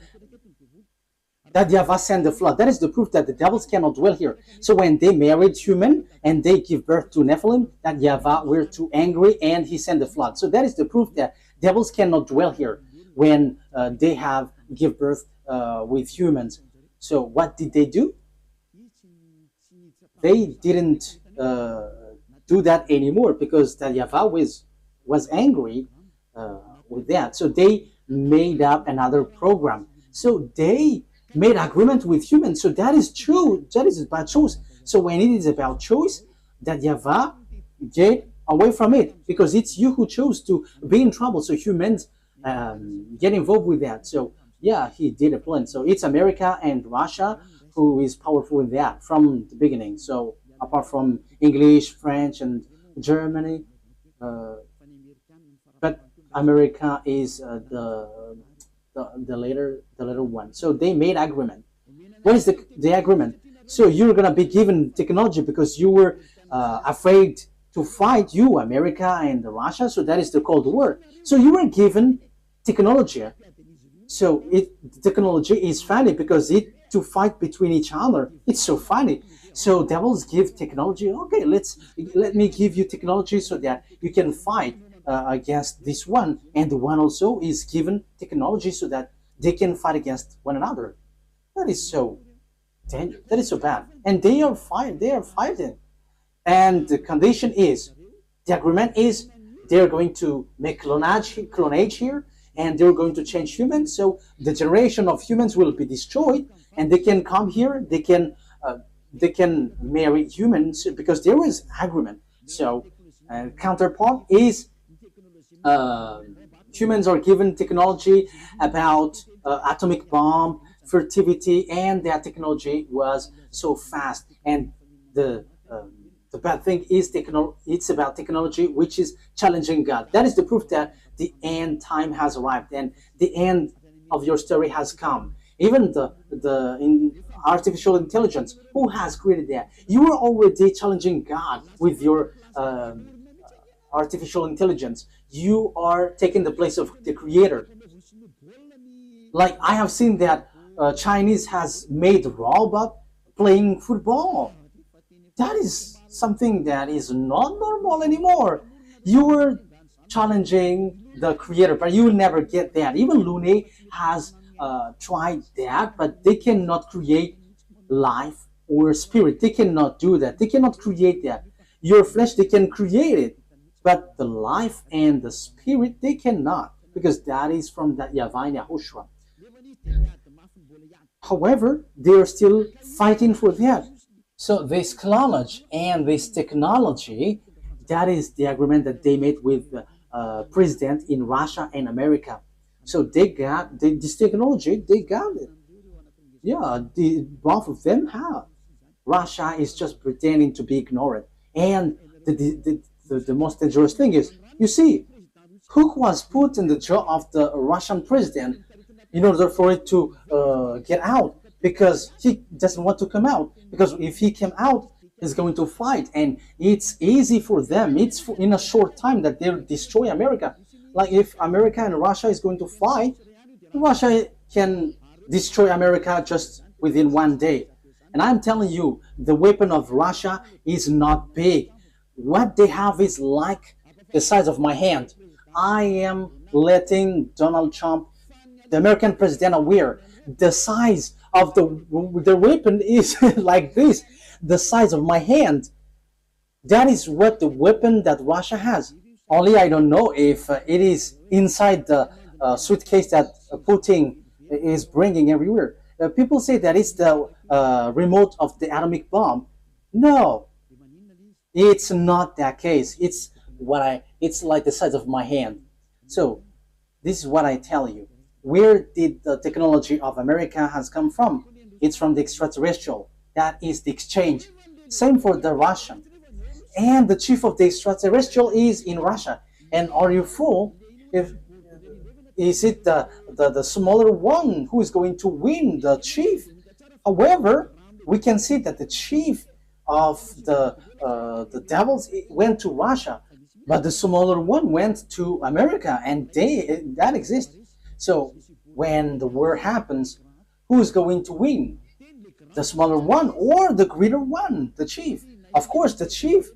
that YAHVAH sent the flood. That is the proof that the devils cannot dwell here. So when they married human and they give birth to Nephilim, that YAHVAH were too angry and he sent the flood. So that is the proof that devils cannot dwell here when they have give birth with humans. So what did they do? They didn't do that anymore because that YAHVAH was angry with that. So they made up another program. So they made agreement with humans. So that is true. That is about choice. So when it is about choice, that YAHVAH get away from it because it's you who chose to be in trouble. So humans get involved with that. So yeah, he did a plan. So it's America and Russia who is powerful in that from the beginning. So apart from English, French, and Germany, but America is the later one. So they made agreement. What is the agreement? So you're gonna be given technology because you were afraid to fight, you America and Russia. So that is the Cold War. So you were given technology. So technology is funny because it to fight between each other. It's so funny. So devils give technology. Okay, let me give you technology so that you can fight against this one, and the one also is given technology so that they can fight against one another. That is so dangerous. That is so bad. And they are fighting. They are fighting. And the condition is, the agreement is, they are going to make clonage here, and they're going to change humans. So the generation of humans will be destroyed, and they can come here. They can marry humans because there is agreement. So counterpart is humans are given technology about atomic bomb, fertility, and that technology was so fast. And the bad thing is it's about technology which is challenging God. That is the proof that the end time has arrived and the end of your story has come. Even in artificial intelligence, who has created that? You are already challenging God with your artificial intelligence. You are taking the place of the creator. Like I have seen that Chinese has made robot playing football. That is something that is not normal anymore. You were challenging the creator, but you will never get that. Even Lune has tried that, but they cannot create life or spirit. They cannot do that. They cannot create that. Your flesh, they can create it, but the life and the spirit, they cannot, because that is from that YAHVAH and YAHOSHUAH. However, they are still fighting for that. So this clonage and this technology, that is the agreement that they made with the president in Russia and America. So they got this technology, they got it. Yeah, both of them have. Russia is just pretending to be ignorant. And the most dangerous thing is, you see, who was put in the jaw of the Russian president in order for it to get out, because he doesn't want to come out. Because if he came out, he's going to fight, and it's easy for them. It's in a short time that they'll destroy America. Like if America and Russia is going to fight, Russia can destroy America just within one day. And I'm telling you, the weapon of Russia is not big. What they have is like the size of my hand. I am letting Donald Trump, the American president, aware the size of the weapon is like this, the size of my hand. That is what the weapon that Russia has. Only I don't know if it is inside the suitcase that Putin is bringing everywhere. People say that it's the remote of the atomic bomb. No, it's not that case. It's like the size of my hand. So this is what I tell you. Where did the technology of America has come from? It's from the extraterrestrial. That is the exchange. Same for the Russian. And the chief of the extraterrestrial is in Russia. And are you fool? If is it the smaller one who is going to win, the chief? However, we can see that the chief of the devils went to Russia, but the smaller one went to America, and they that exists. So when the war happens, who is going to win? The smaller one or the greater one, the chief? Of course, the chief,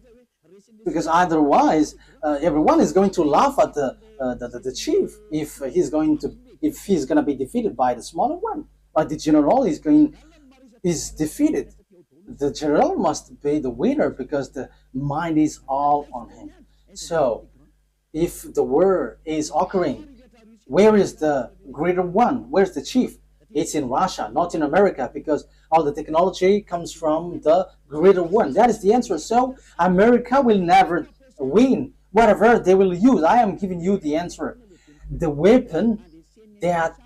because otherwise everyone is going to laugh at the chief if he's going to be defeated by the smaller one. But the general is defeated. The general must be the winner because the mind is all on him. So if the war is occurring, where is the greater one? Where's the chief? It's in Russia, not in America, because all the technology comes from the greater one. That is the answer. So America will never win. Whatever they will use, I am giving you the answer. The weapon that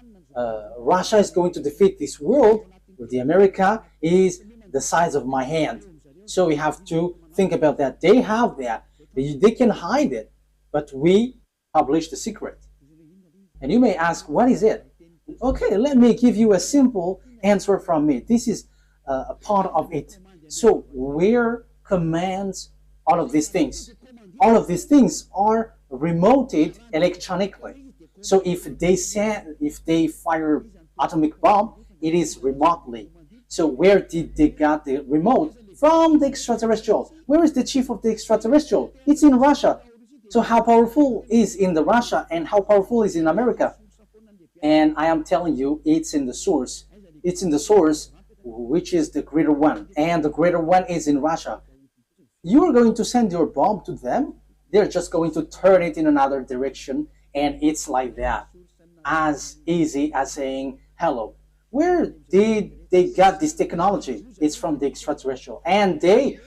Russia is going to defeat this world with the America is the size of my hand. So we have to think about that. They have that. They can hide it, but we publish the secret. And you may ask, what is it? Okay, let me give you a simple answer from me. This is a part of it. So where commands all of these things? All of these things are remoted electronically. So if they fire atomic bomb, it is remotely. So where did they get the remote? From the extraterrestrials. Where is the chief of the extraterrestrial? It's in Russia. So how powerful is in the Russia and how powerful is in America? And I am telling you, it's in the source. It's in the source, which is the greater one. And the greater one is in Russia. You are going to send your bomb to them. They're just going to turn it in another direction. And it's like that. As easy as saying hello. Where did they get this technology? It's from the extraterrestrial. And they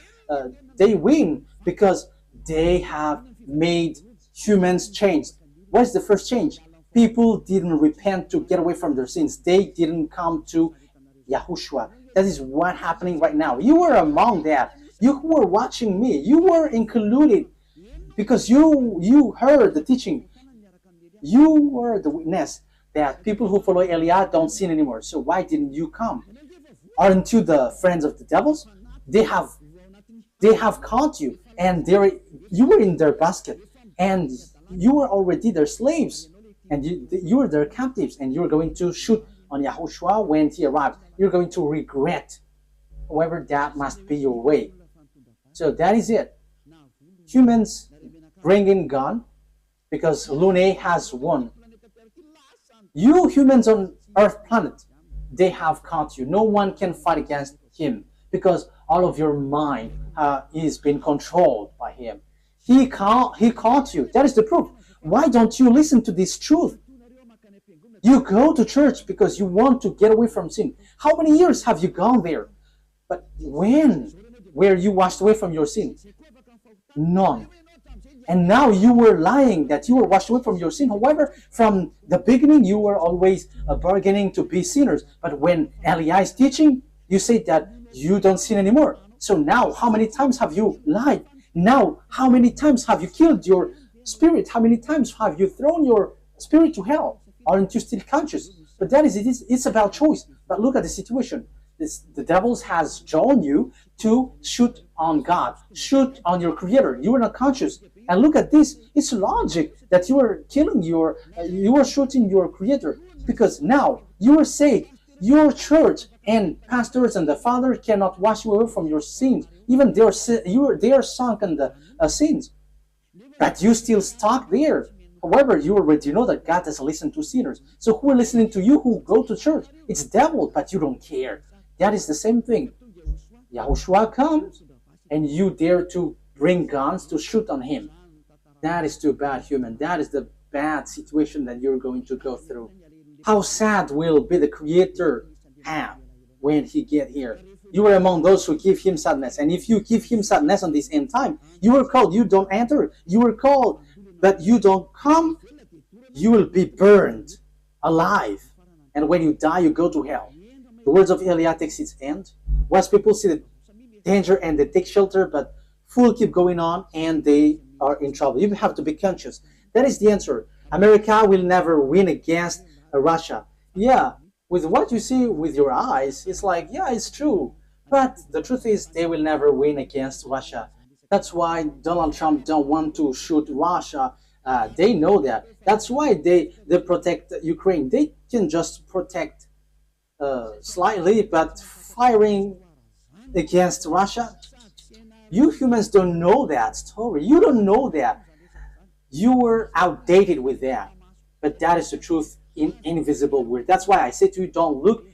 win because they have made humans change. What is the first change? People didn't repent to get away from their sins. They didn't come to YAHOSHUAH. That is what happening right now. You were among that. You were watching me. You were included because you heard the teaching. You were the witness that people who follow Eliah don't sin anymore. So why didn't you come? Aren't you the friends of the devils? They have caught you, and you were in their basket, and you were already their slaves, and you were their captives, and you're going to shoot on YAHOSHUAH when he arrives. You're going to regret. However, that must be your way. So that is it. Humans bring in gun because Lune has won. You humans on Earth planet, they have caught you. No one can fight against him because all of your mind is being controlled by him. He caught you. That is the proof. Why don't you listen to this truth? You go to church because you want to get away from sin. How many years have you gone there? But when were you washed away from your sin? None. And now you were lying that you were washed away from your sin. However, from the beginning, you were always bargaining to be sinners. But when Eliah is teaching, you say that you don't sin anymore. So now, how many times have you lied? Now, how many times have you killed your spirit? How many times have you thrown your spirit to hell? Aren't you still conscious? But that is it. It's about choice. But look at the situation. The devils has drawn you to shoot on God, shoot on your Creator. You are not conscious. And look at this. It's logic that you are killing you are shooting your Creator, because now you are saved. Your church and pastors and the Father cannot wash you away from your sins. Even they are sunk in the sins, but you still stuck there. However, you already know that God doesn't listen to sinners. So who are listening to you who go to church? It's devil, but you don't care. That is the same thing. YAHOSHUAH comes, and you dare to bring guns to shoot on him. That is too bad, human. That is the bad situation that you're going to go through. How sad will be the Creator have when he get here? You are among those who give him sadness. And if you give him sadness on this end time, you are called, you don't enter. You are called, but you don't come, you will be burned. alive. And when you die, you go to hell. The words of Elia takes its end. Once people see the danger and they take shelter, but fool keep going on and they are in trouble. You have to be conscious. That is the answer. America will never win against Russia. Yeah, with what you see with your eyes, it's like, yeah, it's true. But the truth is they will never win against Russia. That's why Donald Trump don't want to shoot Russia. They know that. That's why they protect Ukraine. They can just protect slightly, but firing against Russia, you humans don't know that story. You don't know that. You were outdated with that. But that is the truth in invisible world. That's why I say to you, don't look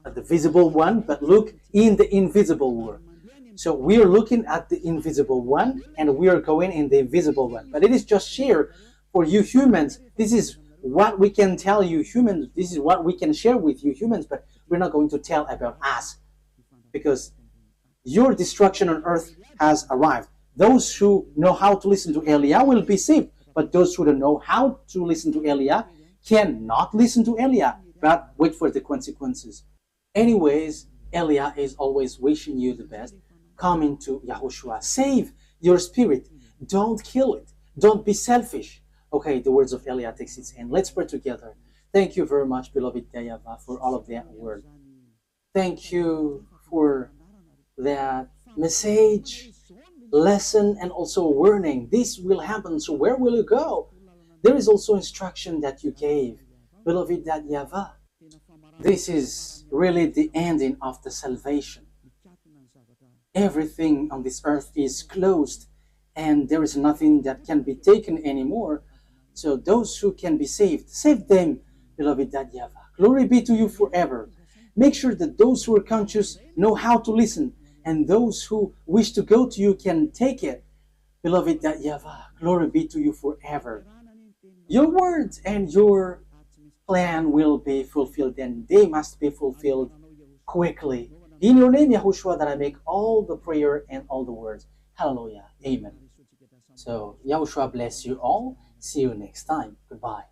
at the visible one, but look in the invisible world. So we are looking at the invisible one, and we are going in the invisible one. But it is just share for you humans. This is what we can tell you humans. This is what we can share with you humans, but we're not going to tell about us, because your destruction on earth has arrived. Those who know how to listen to Elia will be saved, but those who don't know how to listen to Elia cannot listen to Elia, but wait for the consequences. Anyways, Elia is always wishing you the best. Come into YAHOSHUAH. Save your spirit. Don't kill it. Don't be selfish. Okay, the words of Elia takes its end. Let's pray together. Thank you very much, beloved YAHVAH, for all of that word. Thank you for that message, lesson, and also warning. This will happen, so where will you go? There is also instruction that you gave, beloved YAHVAH. This is really the ending of the salvation. Everything on this earth is closed, and there is nothing that can be taken anymore. So those who can be saved, save them, beloved YAHVAH. Glory be to you forever. Make sure that those who are conscious know how to listen, and those who wish to go to you can take it. Beloved YAHVAH, glory be to you forever. Your words and your plan will be fulfilled, and they must be fulfilled quickly. In your name, YAHOSHUAH, that I make all the prayer and all the words. Hallelujah. Amen. So, YAHOSHUAH bless you all. See you next time. Goodbye.